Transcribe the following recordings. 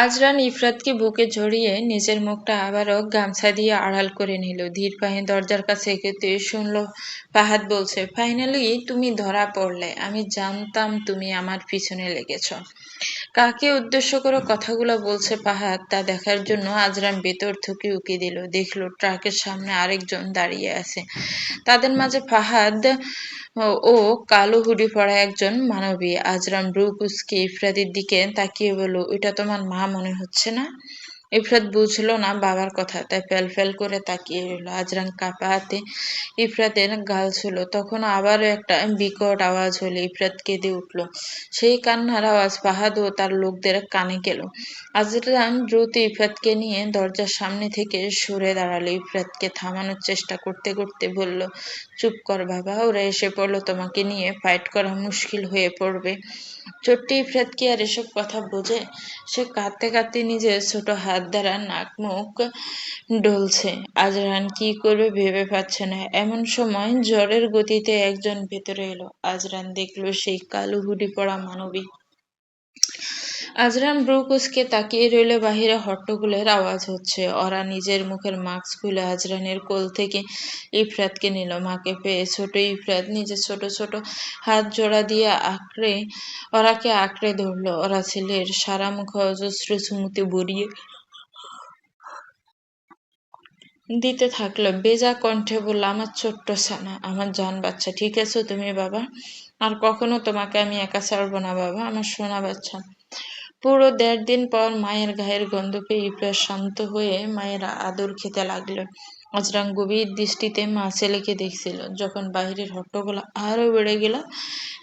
আজরান ইফরাতকে বুকে জড়িয়ে নিজের মুখটা আবারও গামছা দিয়ে আড়াল করে নিল। ধীর পায়ে দরজার কাছে এগোতে শুনল ফাহাদ বলছে, ফাইনালি তুমি ধরা পড়লে। আমি জানতাম তুমি আমার পিছনে লেগেছ। কাকে উদ্দেশ্য করে কথাগুলো বলছে ফাহাদ তা দেখার জন্য আজরান ভেতর থেকে উকি দিল। দেখলো ট্রাকের সামনে আরেকজন দাঁড়িয়ে আছে। তাদের মাঝে ফাহাদ ও কালো হুডি পরা একজন মানবী। আজরান ভ্রু কুঁচকে ইফরাতের দিকে তাকিয়ে বলল, ওইটা তোমার মা মনে হচ্ছে না? ইফরাত বুঝলো না বাবার কথা, তাই ফেল ফেল করে তাকিয়ে রইল। আজরান কাঁপা হাতে ইফরাতের গাল ছুঁল। তখন আবারও একটা বিকট আওয়াজ হলো। ইফরাত কেঁদে উঠল। সেই কান্নার আওয়াজ ফাহাদ ও তার লোকদের কানে গেল। আজরান দ্রুত ইফরাতকে নিয়ে দরজার সামনে থেকে সরে দাঁড়ালো। ইফরাতকে থামানোর চেষ্টা করতে করতে বলল, চুপ কর বাবা, ওরা এসে পড়লো, তোমাকে নিয়ে ফাইট করা মুশকিল হয়ে পড়বে। ছোট্ট ইফরাত কি আর এসব কথা বোঝে? সে কাঁদতে কাঁদতে নিজের ছোট হাত দ্বারা নাক মুখ ডলছে। আজরান কি করবে ভেবে পাচ্ছে না। এমন সময় ঝড়ের গতিতে একজন ভেতরে এলো। আজরান দেখলো সেই কালো হুডি পরা মানবী। আজরান ভ্রু কুঁচকে তাকিয়ে রইল। বাহিরে হট্টগোলের আওয়াজ হচ্ছে। ওরা নিজের মুখের মাস্ক খুলে আজরানের কোল থেকে ইফরাতকে নিল। মাকে পেয়ে ছোট ইফরাত নিজের ছোট ছোট হাত জোড়া দিয়ে ওরাকে আঁকড়ে ধরলো। ওরা ছেলের সারা মুখে অজস্র চুমুতে ভরিয়ে দিতে থাকলো। বেজা কণ্ঠে বলল, আমার ছোট্ট ছানা, আমার জান বাচ্চা, ঠিক আছো তুমি বাবা? আর কখনো তোমাকে আমি একা ছাড়বো না বাবা, আমার সোনা বাচ্চা। পুরো ১.৫ দিন পর মায়ের গায়ের গন্ধ পেয়ে ইফরাত শান্ত হয়ে মায়ের আদর খেতে লাগলো। আজরান গভীর দৃষ্টিতে মা ছেলেকে দেখছিল। যখন বাহিরের হট্টগোল আরো বেড়ে গেল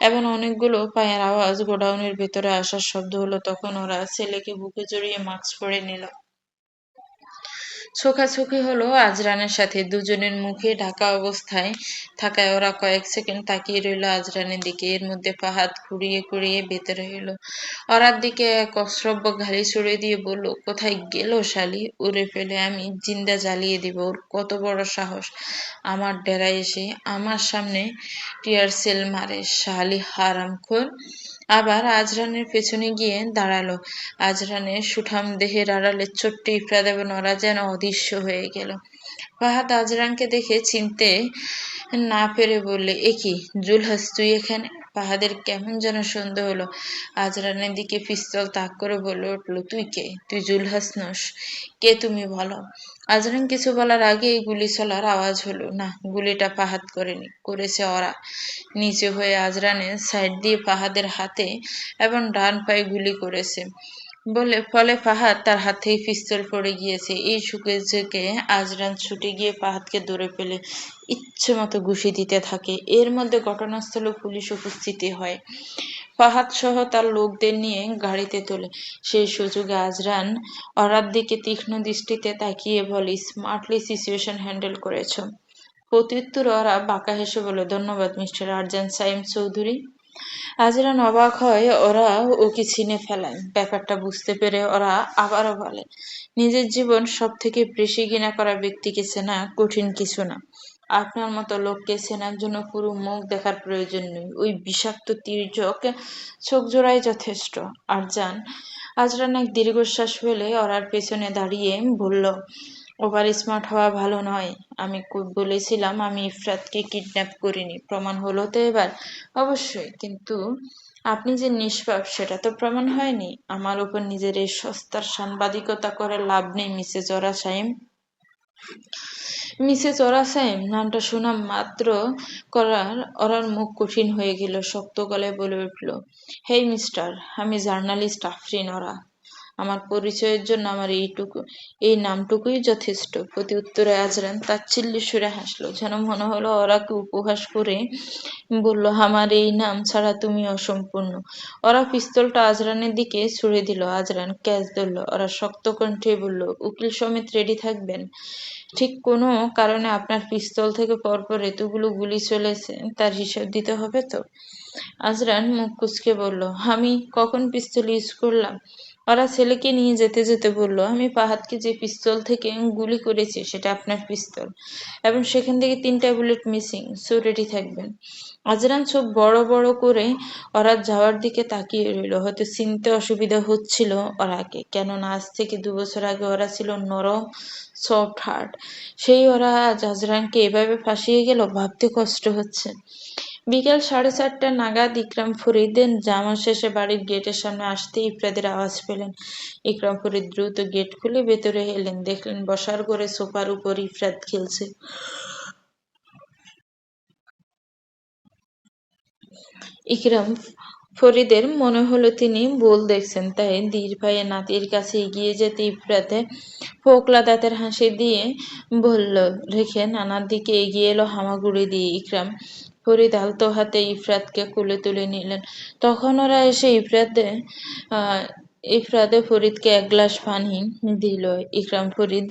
এবং অনেকগুলো পায়ের আওয়াজ গোডাউনের ভেতরে আসার শব্দ হলো, তখন ওরা ছেলেকে বুকে জড়িয়ে মাস্ক পরে নিল। ছোখাছুখি হলো আজরানের সাথে। দুজনের মুখে ঢাকা অবস্থায় থাকায় ওরা কয়েক সেকেন্ড তাকিয়ে রইল আজরানের দিকে। এর মধ্যে ফাহাদ খুঁড়িয়ে খুঁড়িয়ে ভেতরে এলো। ওরার দিকে এক অশ্রব্য ঘাড়ি ছুড়ে দিয়ে বলল, কোথায় গেল শালি? উড়ে ফেলে আমি জিন্দা জ্বালিয়ে দিব। ওর কত বড় সাহস আমার ডেরায় এসে আমার সামনে টিয়ার সেল মারে, শালি হারামখোর। আবার আজরানের পেছনে গিয়ে দাঁড়ালো। আজরানের সুঠাম দেহের আড়ালে ছোট্ট ইফরাত এবং ওরা যেন অদৃশ্য হয়ে গেল। ফাহাদ আজরানকে দেখে চিনতে না পেরে বললে, এ কি জুলহাস, তুই এখানে? ফাহাদের কেমন যেন সন্দেহ হলো। আজরানের দিকে পিস্তল তাক করে বলে উঠল, তুই কে? তুই জুলহাস নস? কে তুমি বলো? আজরান কিছু বলার আগেই গুলি চলার আওয়াজ হলো। না, গুলিটা ফাহাদ করেনি, করেছে ওরা। নিচে হয়ে আজরানের সাইড দিয়ে ফাহাদের হাতে এবং ডান পায়ে গুলি করেছে। ফলে ফাহাদ তার হাত থেকে পিস্তল পড়ে গিয়েছে। এই সুখে ঝুঁকে আজরান ছুটে গিয়ে ফাহাদকে ধরে ফেলে ইচ্ছে মতো ঘুষি দিতে থাকে। এর মধ্যে ঘটনাস্থলে পুলিশ উপস্থিতি হয়। ফাহাদ সহ তার লোকদের নিয়ে গাড়িতে তোলে। সেই সুযোগে আজরান ওরার দিকে তীক্ষ্ণ দৃষ্টিতে তাকিয়ে বলে, স্মার্টলি সিচুয়েশন হ্যান্ডেল করেছ। প্রত্যুত্তরে ওরা বাঁকা হেসে বলে, ধন্যবাদ মিস্টার আরজান সাইম চৌধুরী। আজরান অবাক হয় ওরা ওকে চিনে ফেলায়। ব্যাপারটা বুঝতে পেরে ওরা আবারও বলে, নিজের জীবন সব থেকে বেশি ঘৃণা করা ব্যক্তিকে চেনা কঠিন কিছু না। আপনার মতো লোককে চেনার জন্য পুরো মুখ দেখার প্রয়োজন নেই। ওই বিষাক্ত তির্যক চোখ জোড়াই যথেষ্ট। আজরান এক দীর্ঘশ্বাস ফেলে ওরার পেছনে দাঁড়িয়ে বলল, ওভার স্মার্ট হওয়া ভালো নয়। আমি বলেছিলাম আমি ইফরাতকে কিডন্যাপ করিনি, প্রমাণ হলো তো এবার? অবশ্যই, কিন্তু আপনি যে নিষ্পাপ সেটা তো প্রমাণ হয়নি। আমার উপর নিজের এই সস্তার সাংবাদিকতা করে লাভ নেই মিসেস ওরাসাইম। মিসেস ওরাসাইম নামটা শোনা মাত্র ওরার মুখ কঠিন হয়ে গেল। শক্ত গলায় বলে উঠল, হেই মিস্টার, আমি জার্নালিস্ট আফরিন ওরা। আমার পরিচয়ের জন্য আমার এই নামটুকুই যথেষ্ট। প্রতি উত্তরে আজরান তাচ্ছিল্য সুরে হাসলো, যেন মনে হলো ওরাকে উপহাস করে বলল, আমার এই নাম ছাড়া তুমি অসম্পূর্ণ। ওরা পিস্তলটা আজরানের দিকে ছুড়ে দিল। আজরান ক্যাচ ধরল। ওরা শক্ত কণ্ঠে বলল, উকিল সমেত রেডি থাকবেন। ঠিক কোনো কারণে আপনার পিস্তল থেকে পরপর এতগুলো গুলি চলেছে, তার হিসাব দিতে হবে তো। আজরান মুখ কুঁচকে বলল, আমি কখন পিস্তল ইউজ করলাম? ওরা ছেলেকে নিয়ে যেতে যেতে বলল, আমি ফাহাদকে যে পিস্তল থেকে গুলি করেছি সেটা আপনার পিস্তল, এবং সেখান থেকে 3টা বুলেট মিসিং, সো রেডি থাকবেন। আজরান চোখ বড় বড় করে ওরা যাওয়ার দিকে তাকিয়ে রইল। হয়তো চিনতে অসুবিধা হচ্ছিল ওরাকে, কেননা আজ থেকে 2 বছর আগে ওরা ছিল নরম, সফট হার্ট। সেই ওরা আজ আজরানকে এভাবে ফাঁসিয়ে গেল, ভাবতে কষ্ট হচ্ছে। বিকেল 4:30 নাগাদ ইকরাম ফরিদ জামা শেষে বাড়ির গেটের সামনে আসতে ইফরাদের আওয়াজ পেলেন। ইকরাম ফরিদ দ্রুত গেট খুলে ভেতরে এলেন। দেখলেন বসার ঘরে সোফার উপর ইফরাত খেলছে। ইকরাম ফরিদের মনে হলো তিনি ভুল দেখছেন, তাই ধীর পায়ে নাতির কাছে এগিয়ে যেতে ইফরাতে ফোকলা দাঁতের হাসি দিয়ে বলল, রেখে নানার দিকে এগিয়ে এলো হামাগুড়ি দিয়ে। ইকরাম ফরিদ আলতো হাতে ইফরাতকে কোলে তুলে নিলেন। তখন ওরা এসে ইফরাতে ফরিদকে 1 গ্লাস পানি দিল। ইকরাম ফরিদ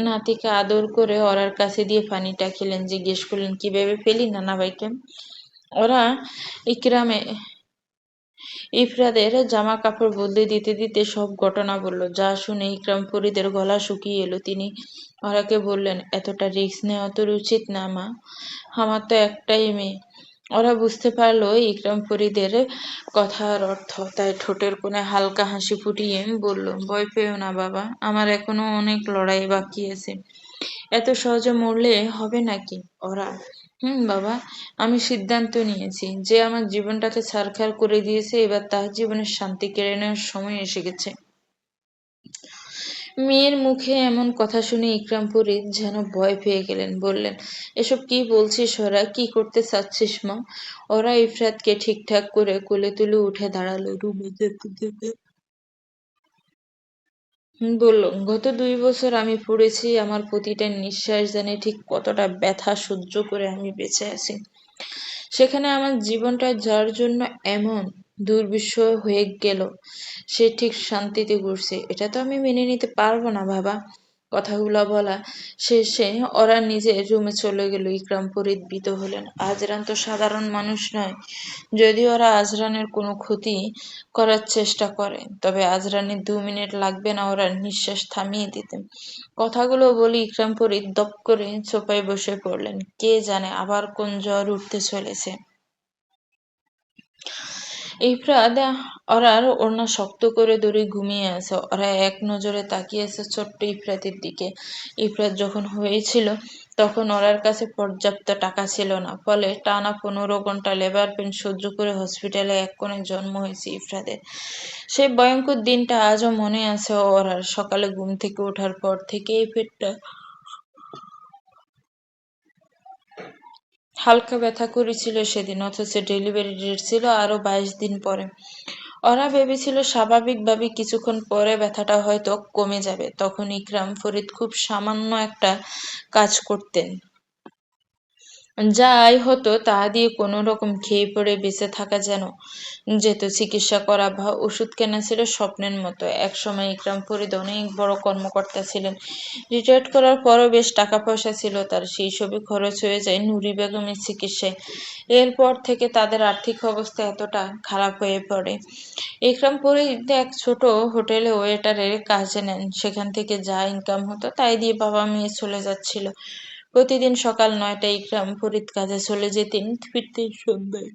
নাতিকে আদর করে ওরার কাছে দিয়ে পানিটা খেলেন। জিজ্ঞেস করলেন, কিভাবে পেলি নানা ভাইকে? ওরা ইকরামে ইফরাদের জামা কাপড় বদলে দিতে দিতে সব ঘটনা বলল। যা শুনে ইকরাম ফরিদের গলা শুকিয়ে এলো। তিনি ওরাকে বললেন, এতটা রিস্ক নেওয়া তোর উচিত না মা, আমার তো একটাই মেয়ে। ওরা বুঝতে পারলো ইকরাম ফরিদের কথার অর্থ, তাই ঠোঁটের কোণে হালকা হাসি ফুটিয়ে বলল, ভয় পেও না বাবা, আমার এখনো অনেক লড়াই বাকি আছে। এত সহজে মরলে হবে নাকি? ওরা বাবা, আমি সিদ্ধান্ত নিয়েছি, যে আমার জীবনটাকে ছারখার করে দিয়েছে, এবার তার জীবনের শান্তি কেড়ে নেওয়ার সময় এসে গেছে। মেয়ের মুখে এমন কথা শুনে ইকরাম ফরিদ যেন ভয় পেয়ে গেলেন। বললেন, এসব কি বলছিস? ওরা কি করতে চাচ্ছিস মা? ওরা ইফরাতকে ঠিকঠাক করে কোলে তুলে উঠে দাঁড়ালো। রুমে যেতে যেতে বলল, গত 2 বছর আমি পড়েছি, আমার প্রতিটা নিঃশ্বাস জানি ঠিক কতটা ব্যথা সহ্য করে আমি বেঁচে আছি। সেখানে আমার জীবনটা যার জন্য এমন দুর্বিষহ হয়ে গেল, সে ঠিক শান্তিতে ঘুরছে, এটা তো আমি মেনে নিতে পারবো না বাবা। কথাগুলো বলা শেষে ওরা নিজের রুমে চলে গেল। ইকরাম ফরিদ ভীত হলেন। আজরান তো সাধারণ মানুষ নয়। যদি ওরা আজরানের কোনো ক্ষতি করার চেষ্টা করে, তবে আজরানের 2 মিনিট লাগবে না ওরা নিঃশ্বাস থামিয়ে দিতে। কথাগুলো বলে ইকরাম ফরিদ দপ করে সোফায় বসে পড়লেন। কে জানে আবার কোন ঝড় উঠতে চলেছে। ইফরাত ওরার ওড়না শক্ত করে ধরে ঘুমিয়ে আছে। ওরা এক নজরে তাকিয়ে আছে ছোট্ট ইফরাতের দিকে। ইফরাত যখন হয়েছিল তখন ওরার কাছে পর্যাপ্ত টাকা ছিল না, ফলে টানা 15 ঘন্টা লেবার পেন সহ্য করে হসপিটালে এক কোণে জন্ম হয়েছে ইফরাতের। সেই ভয়ঙ্কর দিনটা আজও মনে আছে ওরার। সকালে ঘুম থেকে ওঠার পর থেকেই পেটটা হালকা ব্যথা করেছিল সেদিন, অথচ ডেলিভারি ডেট ছিল আরো 22 দিন পরে। ওরা ভেবেছিল স্বাভাবিকভাবে কিছুক্ষণ পরে ব্যথাটা হয়তো কমে যাবে। তখন ইকরাম ফরিদ খুব সামান্য একটা কাজ করতেন। যাই হতো তা দিয়ে কোনো রকম খেয়ে পড়ে বেঁচে থাকা যেন যেত। চিকিৎসা করা বা ওষুধ কেনা ছিল স্বপ্নের মতো। একসময় ইকরাম ফরিদ অনেক বড় কর্মকর্তা ছিলেন। রিটায়ার্ড করার পরও বেশ টাকা পয়সা ছিল তার। সেই সবই খরচ হয়ে যায় নুরি বেগমের চিকিৎসায়। এরপর থেকে তাদের আর্থিক অবস্থা এতটা খারাপ হয়ে পড়ে। ইকরাম ফরিদ এক ছোট হোটেলে ওয়েটারের কাজ নেন। সেখান থেকে যা ইনকাম হতো তাই দিয়ে বাবা মেয়ে চলে যাচ্ছিল। প্রতিদিন সকাল 9টায় ইকরাম ফরিদ কাজে চলে যেতেন, ফিরতেন সন্ধ্যায়।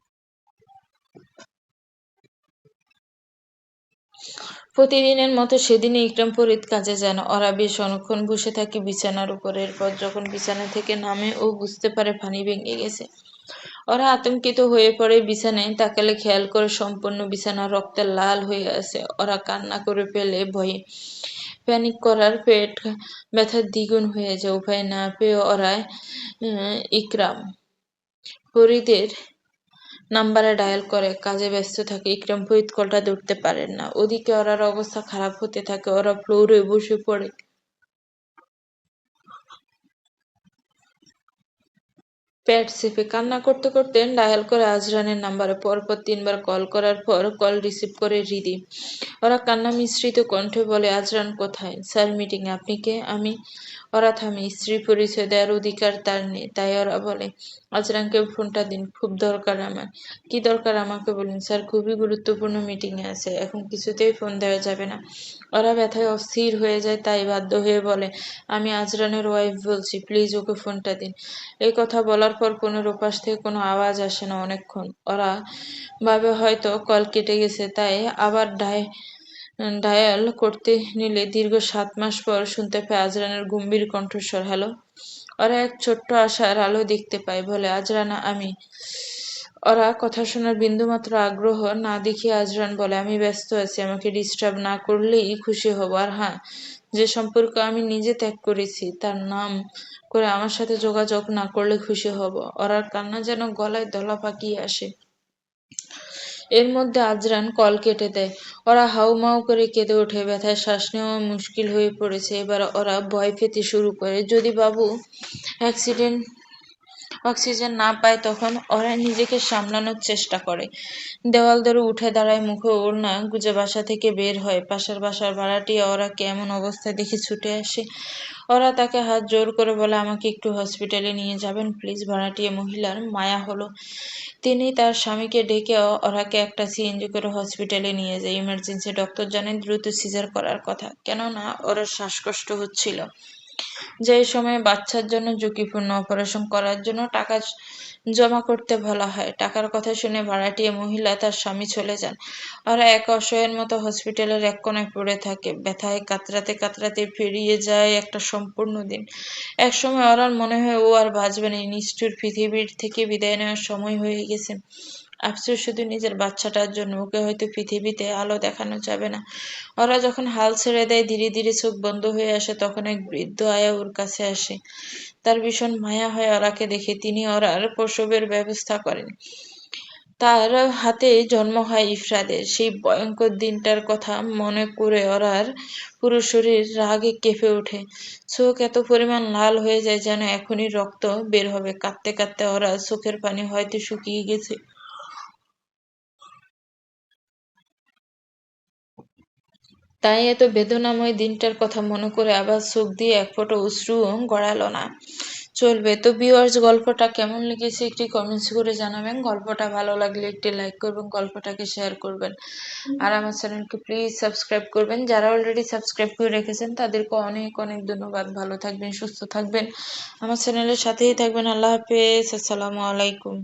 প্রতিদিনের মতো সেদিনে ইকরাম ফরিদ কাজে যান। ওরা বেশ অনেকক্ষণ বসে থাকে বিছানার উপর। এরপর যখন বিছানা থেকে নামে ও বুঝতে পারে পানি ভেঙে গেছে, ওরা আতঙ্কিত হয়ে পড়ে। বিছানায় তাকালে খেয়াল করে সম্পূর্ণ বিছানা রক্তে লাল হয়ে আছে। ওরা কান্না করে ফেলে ভয়ে। প্যানিক করার পেট ব্যথা দ্বিগুণ হয়ে যায়। উপায় না পেয়ে ওরা ইকরাম ফরিদের নাম্বারে ডায়াল করে। কাজে ব্যস্ত থাকে। ইকরাম ফরিদ কলটা ধরতে পারেন না। ওদিকে ওরার অবস্থা খারাপ হতে থাকে। ওরা ফ্লোরে বসে পড়ে। পেট চেপে কান্না করতে করতে ডায়াল করে আজরানের নাম্বারে পরপর 3 বার কল করার পর কল রিসিভ করে হৃদি। ওরা কান্না মিশ্রিত কণ্ঠে বলে, আজরান কোথায়? স্যার মিটিংয়ে। আপনি কে? আমি। ওরা থামে। স্ত্রী পরিচয় দেওয়ার অধিকার তার নেই, তাই ওরা বলে, আজরানকে ফোনটা দিন, খুব দরকার আমার। কি দরকার আমাকে বলুন স্যার, খুবই গুরুত্বপূর্ণ মিটিংয়ে আছে, এখন কিছুতেই ফোন দেওয়া যাবে না। ওরা ব্যথায় অস্থির হয়ে যায়, তাই বাধ্য হয়ে বলে, আমি আজরানের ওয়াইফ বলছি, প্লিজ ওকে ফোনটা দিন। এই কথা বলার পর ফোনের ওপাশ থেকে কোনো আওয়াজ আসে না অনেকক্ষণ। ওরা ভাবে হয়তো কল কেটে গেছে, তাই আবার ডায়াল করতে নিলে দীর্ঘ 7 মাস পর শুনতে পায় আজরানের গম্ভীর কণ্ঠস্বর, হ্যালো। ওরা এক ছোট্ট আশার আলো দেখতে পায়, বলে, আজরানা আমি। ওরা কথা শোনার বিন্দুমাত্র আগ্রহ না দেখিয়ে আজরান বলে, আমি ব্যস্ত আছি, আমাকে ডিস্টার্ব না করলেই খুশি হব। আর হ্যাঁ, যে সম্পর্ক আমি নিজে ত্যাগ করেছি তার নাম করে আমার সাথে যোগাযোগ না করলে খুশি হব। ওরার কান্না যেন গলায় দলা পাকিয়ে আসে। এর মধ্যে আজরান কল কেটে দেয়। ওরা হাউমাউ করে কেঁদে ওঠে, ব্যথায় শ্বাস নেওয়া মুশকিল হয়ে পড়েছে। এবার ওরা ভয় পেতে শুরু করে, যদি বাবু অ্যাক্সিডেন্ট অক্সিজেন না পায় তখন। ওরা নিজেকে সামলানোর চেষ্টা করে, দেওয়াল ধরে উঠে দাঁড়ায়, মুখে ওড়না গুজে বাসা থেকে বের হয়। পাশের বাসার ভাড়াটিয়া ওরা কেমন অবস্থায় দেখে ছুটে আসে। ওরা তাকে হাত জোর করে বলে, আমাকে একটু হসপিটালে নিয়ে যাবেন প্লিজ। ভাড়াটিয়া মহিলার মায়া হলো। তিনি তার স্বামীকে ডেকে ওরাকে একটা সিএনজি করে হসপিটালে নিয়ে যায়। ইমার্জেন্সি ডক্টর জানেন দ্রুত সিজার করার কথা, কেননা ওর শ্বাসকষ্ট হচ্ছিল, যে সময়ে বাচ্চার জন্য ঝুঁকিপূর্ণ। অপারেশন করার জন্য টাকা জমা করতে বলা হয়। টাকার কথা শুনে ভাড়াটিয়া মহিলা তার স্বামী চলে যান। ওরা এক অসহায়ের মতো হসপিটালের এক কোণায় পড়ে থাকে, ব্যথায় কাতরাতে কাতরাতে পেরিয়ে যায় একটা সম্পূর্ণ দিন। একসময় ওরার মনে হয় ও আর বাঁচবে না, নিষ্ঠুর পৃথিবীর থেকে বিদায় নেওয়ার সময় হয়ে গেছে। আফসোস শুধু নিজের বাচ্চাটার জন্য, ওকে হয়তো পৃথিবীতে আলো দেখানো যাবে না। ওরা যখন হাল ছেড়ে দেয়, ধীরে ধীরে চোখ বন্ধ হয়ে আসে, তখন এক বৃদ্ধ আয়া ওর কাছে আসে। তার ভীষণ মায়া হয় ওরাকে দেখে। তিনি ওরার প্রসবের ব্যবস্থা করেন। তার হাতে জন্ম হয় ইফরাদের। সেই ভয়ঙ্কর দিনটার কথা মনে করে ওরার পুরো শরীর রাগে কেঁপে ওঠে। চোখ এত পরিমাণ লাল হয়ে যায় যেন এখনই রক্ত বের হবে। কাঁদতে কাঁদতে ওরা চোখের পানি হয়তো শুকিয়ে গেছে। তাই এত বেদনাময় দিনটার কথা মনে করে আবার চোখ দিয়ে এক ফোঁটা অশ্রুও গড়ালো না। চলবে তো ভিউয়ার্স, গল্পটা কেমন লেগেছে একটি কমেন্টস করে জানাবেন। গল্পটা ভালো লাগলে একটি লাইক করবেন, গল্পটাকে শেয়ার করবেন। আর আমার চ্যানেলকে প্লিজ সাবস্ক্রাইব করবেন। যারা অলরেডি সাবস্ক্রাইব করে রেখেছেন তাদেরকে অনেক অনেক ধন্যবাদ। ভালো থাকবেন, সুস্থ থাকবেন, আমার চ্যানেলের সাথেই থাকবেন। আল্লাহ হাফেজ, আসসালামু আলাইকুম।